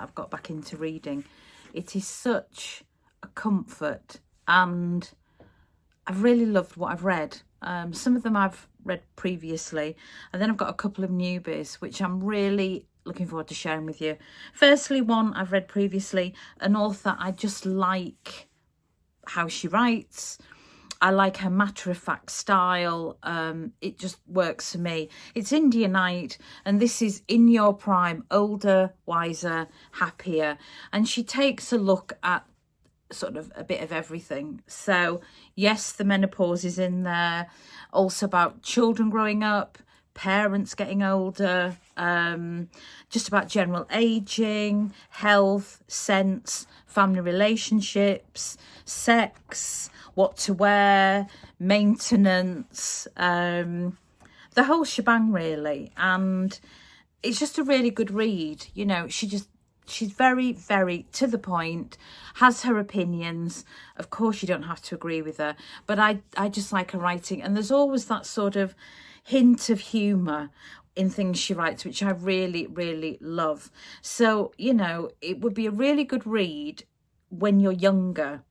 that I've got back into reading. It is such a comfort, and I've really loved what I've read. Some of them I've read previously, and then I've got a couple of newbies which I'm really looking forward to sharing with you. Firstly, one I've read previously, an author I just like how she writes. I like her matter-of-fact style. It just works for me. It's India Night, and this is In Your Prime, Older, Wiser, Happier. And she takes a look at sort of a bit of everything. So, yes, the menopause is in there. Also about children growing up, parents getting older, just about general aging, health, sense, family relationships, sex, what to wear, maintenance, the whole shebang really. And it's just a really good read. You know, she's very, very to the point, has her opinions. Of course, you don't have to agree with her, but I just like her writing. And there's always that sort of hint of humour in things she writes, which I really, really love. So, you know, it would be a really good read when you're younger.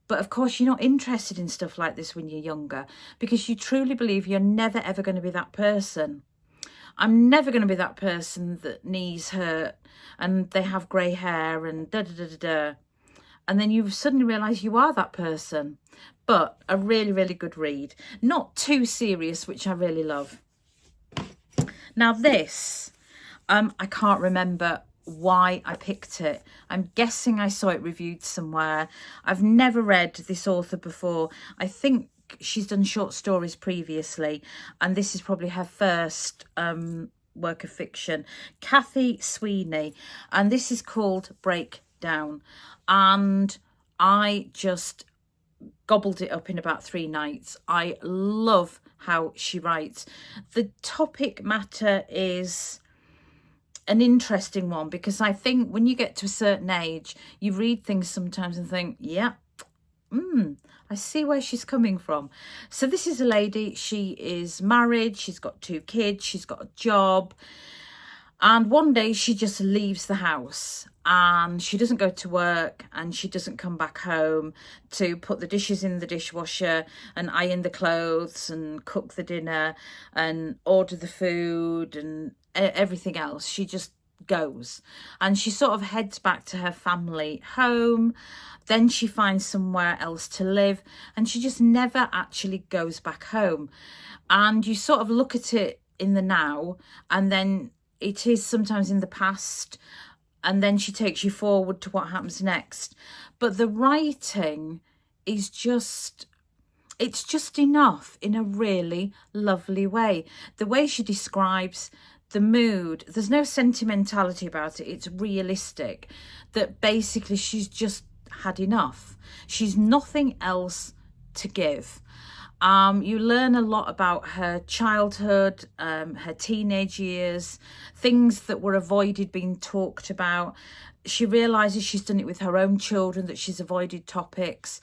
But of course, you're not interested in stuff like this when you're younger, because you truly believe you're never, ever going to be that person. I'm never going to be that person that knees hurt and they have grey hair and da-da-da-da-da. And then you suddenly realise you are that person. But a really, really good read. Not too serious, which I really love. Now this, I can't remember why I picked it. I'm guessing I saw it reviewed somewhere. I've never read this author before. I think she's done short stories previously, and this is probably her first work of fiction. Kathy Sweeney, and this is called Breakdown. And I just gobbled it up in about 3 nights. I love how she writes. The topic matter is an interesting one, because I think when you get to a certain age, you read things sometimes and think, yeah, I see where she's coming from. So this is a lady, she is married, she's got 2 kids, she's got a job, and one day she just leaves the house and she doesn't go to work, and she doesn't come back home to put the dishes in the dishwasher and iron the clothes and cook the dinner and order the food and everything else. She just goes, and she sort of heads back to her family home. Then she finds somewhere else to live, and she just never actually goes back home. And you sort of look at it in the now, and then it is sometimes in the past, and then she takes you forward to what happens next. But the writing is just, it's just enough in a really lovely way. The way she describes the mood, there's no sentimentality about it. It's realistic, that basically she's just had enough. She's nothing else to give. You learn a lot about her childhood, her teenage years, things that were avoided being talked about. She realises she's done it with her own children, that she's avoided topics.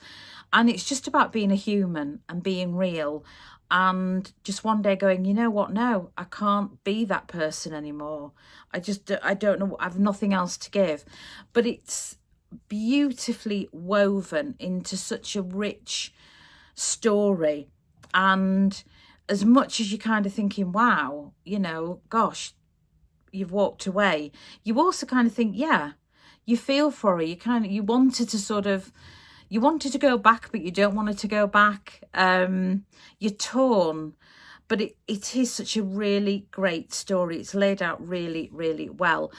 And it's just about being a human and being real. And just one day going, you know what, no, I can't be that person anymore. I don't know, I have nothing else to give. But it's beautifully woven into such a rich story. And as much as you're kind of thinking, wow, you know, gosh, you've walked away, you also kind of think, yeah, you feel for her. You wanted to go back, but you don't want her to go back. You're torn, but it is such a really great story. It's laid out really, really well.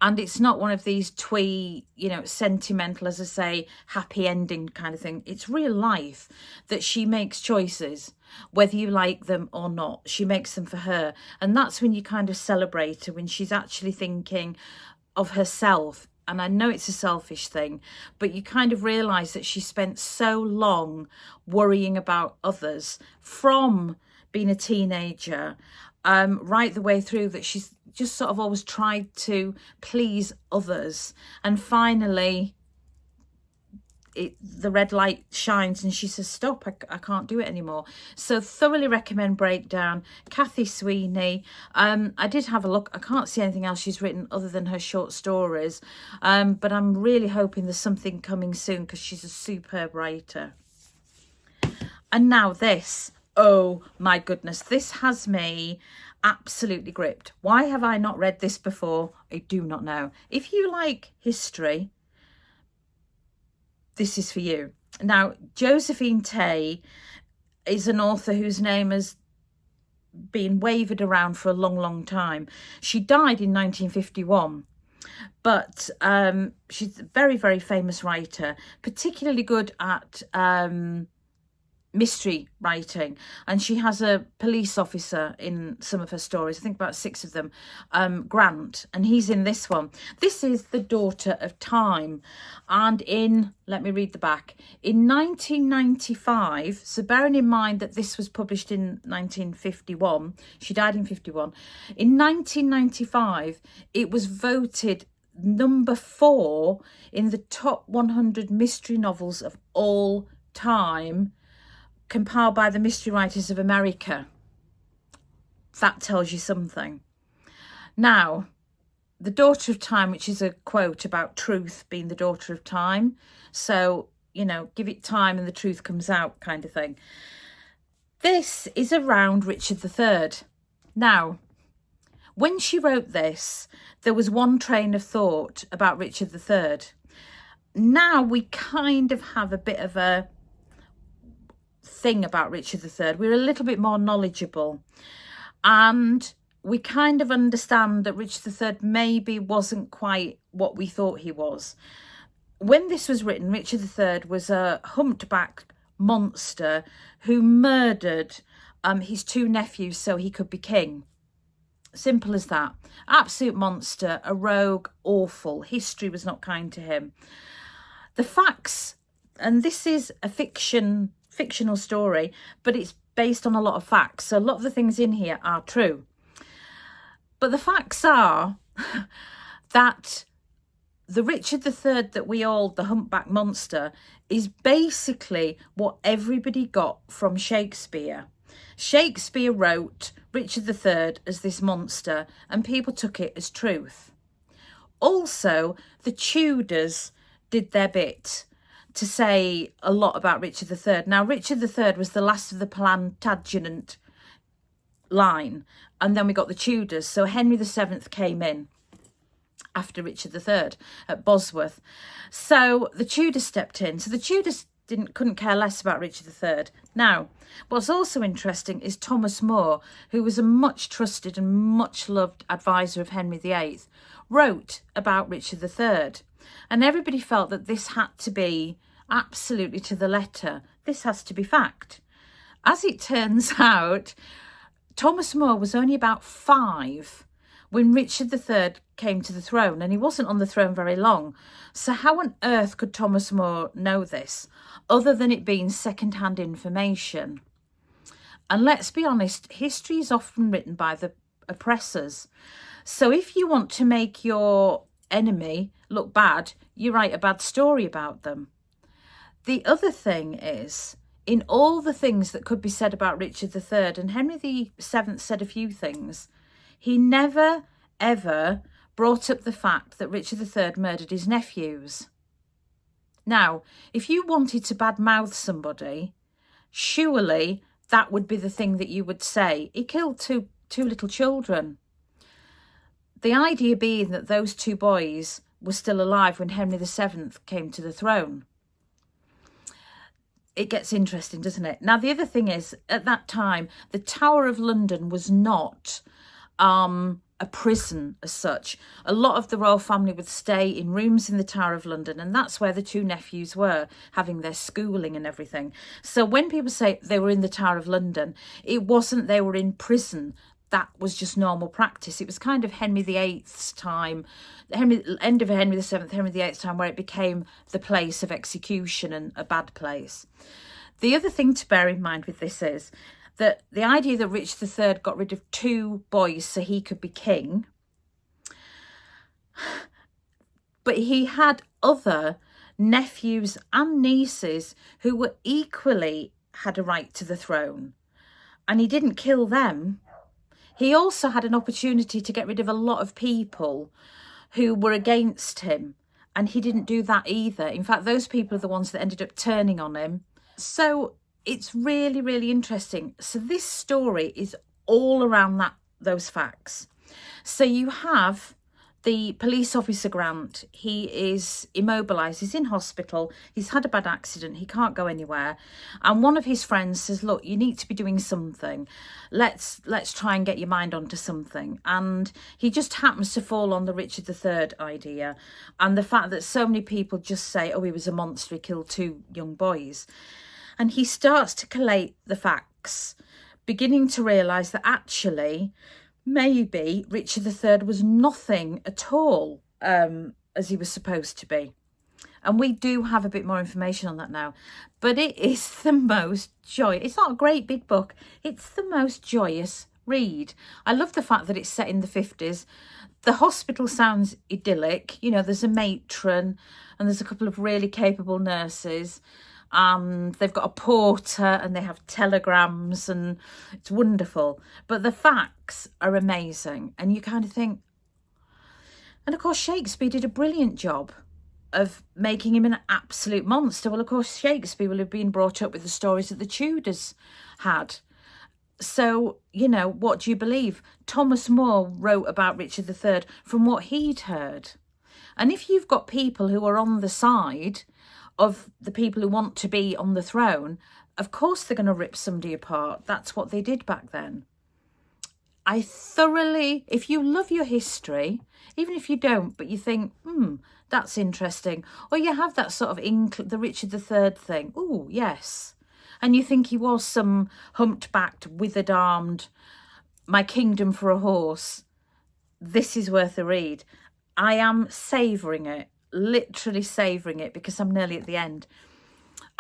And it's not one of these twee, you know, sentimental, as I say, happy ending kind of thing. It's real life, that she makes choices, whether you like them or not. She makes them for her. And that's when you kind of celebrate her, when she's actually thinking of herself. And I know it's a selfish thing, but you kind of realise that she spent so long worrying about others, from being a teenager right the way through, that she's just sort of always tried to please others. And finally, the red light shines and she says, stop, I can't do it anymore. So thoroughly recommend Breakdown. Kathy Sweeney. I did have a look. I can't see anything else she's written other than her short stories. But I'm really hoping there's something coming soon because she's a superb writer. And now this. Oh my goodness. This has me absolutely gripped. Why have I not read this before? I do not know. If you like history, this is for you. Now, Josephine Tay is an author whose name has been wavered around for a long, long time. She died in 1951, but she's a very, very famous writer, particularly good at mystery writing, and she has a police officer in some of her stories. I think about 6 of them, Grant, and he's in this one. This is The Daughter of Time, and let me read the back. In 1995, so bearing in mind that this was published in 1951, she died in 51. In 1995, it was voted number 4 in the top 100 mystery novels of all time, compiled by the Mystery Writers of America. That tells you something. Now, The Daughter of Time, which is a quote about truth being the daughter of time. So, you know, give it time and the truth comes out kind of thing. This is around Richard III. Now, when she wrote this, there was one train of thought about Richard III. Now we kind of have a bit of a thing about Richard III. We're a little bit more knowledgeable, and we kind of understand that Richard III maybe wasn't quite what we thought he was. When this was written, Richard III was a humpback monster who murdered his 2 nephews so he could be king. Simple as that. Absolute monster, a rogue, awful. History was not kind to him. The facts, and this is a fictional story, but it's based on a lot of facts. So a lot of the things in here are true. But the facts are that the Richard III that the humpback monster, is basically what everybody got from Shakespeare. Shakespeare wrote Richard III as this monster, and people took it as truth. Also, the Tudors did their bit to say a lot about Richard III. Now, Richard III was the last of the Plantagenet line, and then we got the Tudors. So Henry VII came in after Richard III at Bosworth. So the Tudors stepped in. So the Tudors couldn't care less about Richard III. Now, what's also interesting is Thomas More, who was a much trusted and much loved advisor of Henry VIII, wrote about Richard III. And everybody felt that this had to be absolutely to the letter. This has to be fact. As it turns out, Thomas More was only about 5 when Richard III came to the throne, and he wasn't on the throne very long. So how on earth could Thomas More know this, other than it being second-hand information? And let's be honest, history is often written by the oppressors. So if you want to make your enemy look bad, you write a bad story about them. The other thing is, in all the things that could be said about Richard III, and Henry VII said a few things, he never, ever brought up the fact that Richard III murdered his nephews. Now, if you wanted to badmouth somebody, surely that would be the thing that you would say. He killed two little children. The idea being that those 2 boys were still alive when Henry VII came to the throne. It gets interesting, doesn't it? Now, the other thing is, at that time, the Tower of London was not a prison as such. A lot of the royal family would stay in rooms in the Tower of London, and that's where the 2 nephews were having their schooling and everything. So when people say they were in the Tower of London, it wasn't they were in prison. That was just normal practice. It was kind of Henry VIII's time, end of Henry VII, Henry VIII's time, where it became the place of execution and a bad place. The other thing to bear in mind with this is that the idea that Richard III got rid of 2 boys so he could be king, but he had other nephews and nieces who were equally had a right to the throne. And he didn't kill them. He also had an opportunity to get rid of a lot of people who were against him. And he didn't do that either. In fact, those people are the ones that ended up turning on him. So it's really, really interesting. So this story is all around those facts. So you have the police officer Grant. He is immobilised. He's in hospital. He's had a bad accident. He can't go anywhere. And one of his friends says, look, you need to be doing something. Let's try and get your mind onto something. And he just happens to fall on the Richard III idea. And the fact that so many people just say, oh, he was a monster. He killed 2 young boys. And he starts to collate the facts, beginning to realise that actually maybe Richard III was nothing at all as he was supposed to be. And we do have a bit more information on that now. But it is the most joyous. It's not a great big book. It's the most joyous read. I love the fact that it's set in the 50s. The hospital sounds idyllic. You know, there's a matron and there's a couple of really capable nurses. And they've got a porter and they have telegrams and it's wonderful. But the facts are amazing. And you kind of think... And of course, Shakespeare did a brilliant job of making him an absolute monster. Well, of course, Shakespeare will have been brought up with the stories that the Tudors had. So, you know, what do you believe? Thomas More wrote about Richard III from what he'd heard. And if you've got people who are on the side of the people who want to be on the throne, of course they're going to rip somebody apart. That's what they did back then. I thoroughly, if you love your history, even if you don't, but you think, that's interesting, or you have that sort of the Richard III thing, oh, yes, and you think he was some humped-backed, withered-armed, my kingdom for a horse, this is worth a read. I am savouring it. Literally savouring it because I'm nearly at the end.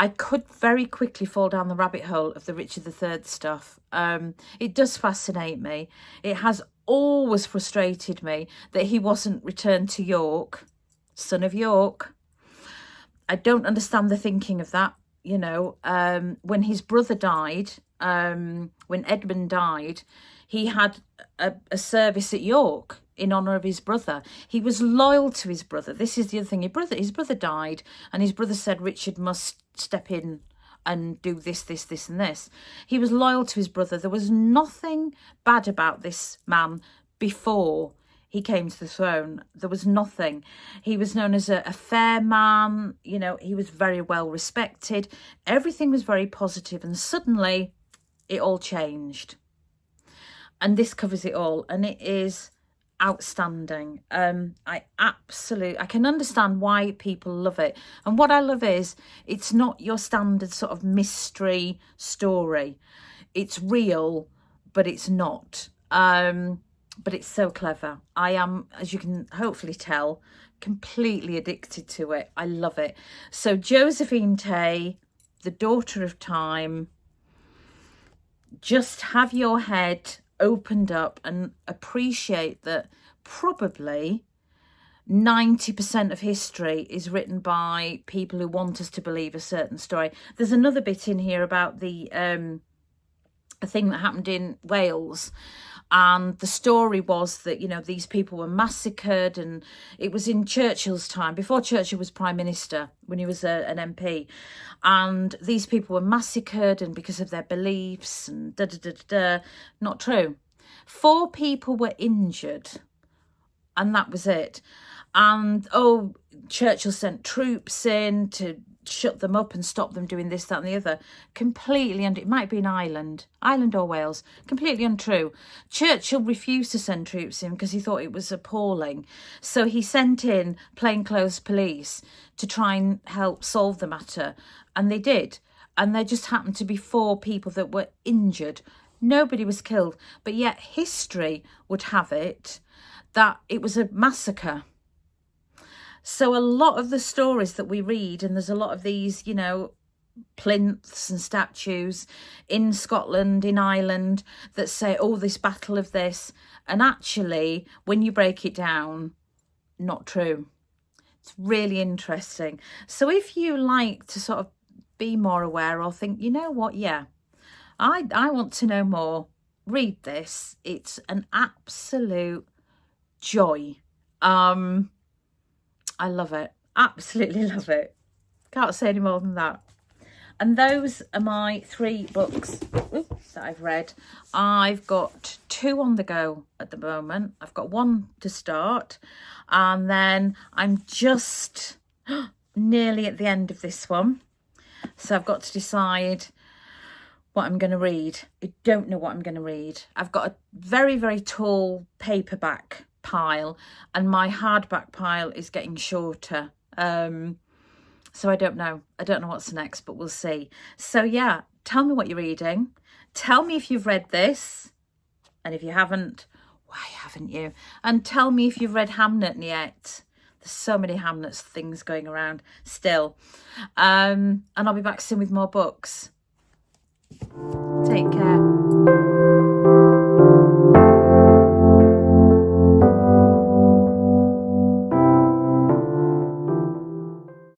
I could very quickly fall down the rabbit hole of the Richard III stuff. It does fascinate me. It has always frustrated me that he wasn't returned to York, son of York. I don't understand the thinking of that. You know, when his brother died, when Edmund died, he had a service at York in honour of his brother. He was loyal to his brother. This is the other thing. His brother died and his brother said Richard must step in and do this, this, this and this. He was loyal to his brother. There was nothing bad about this man before he came to the throne. There was nothing. He was known as a fair man. You know, he was very well respected. Everything was very positive and suddenly it all changed. And this covers it all and it is outstanding. I can understand why people love it. And what I love is it's not your standard sort of mystery story. It's real, but it's not. But it's so clever. I am, as you can hopefully tell, completely addicted to it. I love it. So Josephine Tay, The Daughter of Time, just have your head opened up and appreciate that probably 90% of history is written by people who want us to believe a certain story. There's another bit in here about the a thing that happened in Wales, and the story was that, you know, these people were massacred, and it was in Churchill's time, before Churchill was Prime Minister, when he was an MP, and these people were massacred and because of their beliefs and da-da-da-da-da. Not true. 4 people were injured and that was it. And, oh, Churchill sent troops in to shut them up and stop them doing this, that and the other. Completely, and it might be an Ireland or Wales, completely untrue. Churchill refused to send troops in because he thought it was appalling. So he sent in plainclothes police to try and help solve the matter. And they did. And there just happened to be 4 people that were injured. Nobody was killed. But yet history would have it that it was a massacre. So a lot of the stories that we read, and there's a lot of these, you know, plinths and statues in Scotland, in Ireland, that say, oh, this battle of this. And actually, when you break it down, not true. It's really interesting. So if you like to sort of be more aware or think, you know what, yeah, I want to know more, read this. It's an absolute joy. I love it. Absolutely love it. Can't say any more than that. And those are my 3 books that I've read. I've got 2 on the go at the moment. I've got 1 to start, and then I'm just nearly at the end of this one. So I've got to decide what I'm going to read. I don't know what I'm going to read. I've got a very, very tall paperback pile, and my hardback pile is getting shorter. So I don't know. I don't know what's next, but we'll see. So yeah, tell me what you're reading. Tell me if you've read this. And if you haven't, why haven't you? And tell me if you've read Hamnet yet. There's so many Hamnet things going around still. And I'll be back soon with more books. Take care.